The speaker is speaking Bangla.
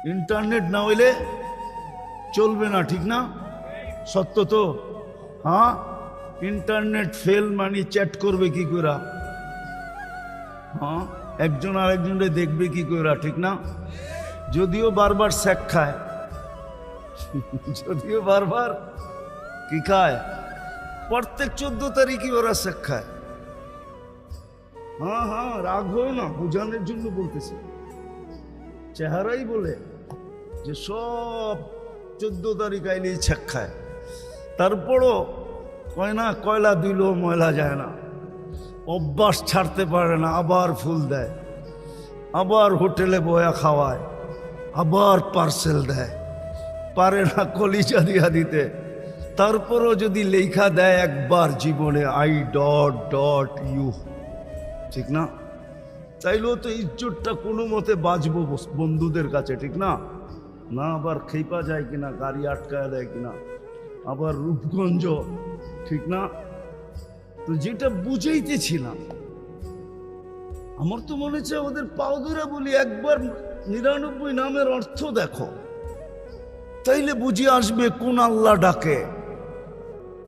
ইন্টারনেট না হইলে চলবে না, ঠিক না? সত্য তো? হ্যাঁ, ইন্টারনেট ফেল মানে চ্যাট করবে কি করে? হ্যাঁ, একজন আরেকজনকে দেখবে কি করে, ঠিক না? যদিও বারবার স্যাক খায়, যদিও বারবার কি খায়, প্রত্যেক 14 তারিখই ওরা স্যাক খায়। হ্যাঁ হ্যাঁ, রাগ হয় না, বোঝানোর জন্য বলতেছি। চেহারাই বলে যে সব 14 তারিখ আইলেই ছ্যাক খায়। তারপরও কয় না, কয়লা দিলেও ময়লা যায় না, অভ্যাস ছাড়তে পারে না, আবার ফুল দেয়, আবার হোটেলে বয়া খাওয়ায়, আবার পার্সেল দেয়, পারে না কলিজা দিয়া দিতে। তারপরও যদি লেখা দেয় একবার জীবনে আই ডট ডট ইউ, ঠিক না? চাইলেও তো ইজ্জতটা কোনো মতে বাঁচবো বন্ধুদের কাছে, ঠিক না? না আবার খেপা যায় কিনা, গাড়ি আটকায় দেয় কিনা, আবার রূপগঞ্জ, ঠিক না? তো যেটা বুঝাইতেছিলাম, আমার তো মনে হচ্ছে ওদের পাও ধরে বলি একবার 99 নামের অর্থ দেখো, তাইলে বুঝে আসবে কোন আল্লাহ ডাকে।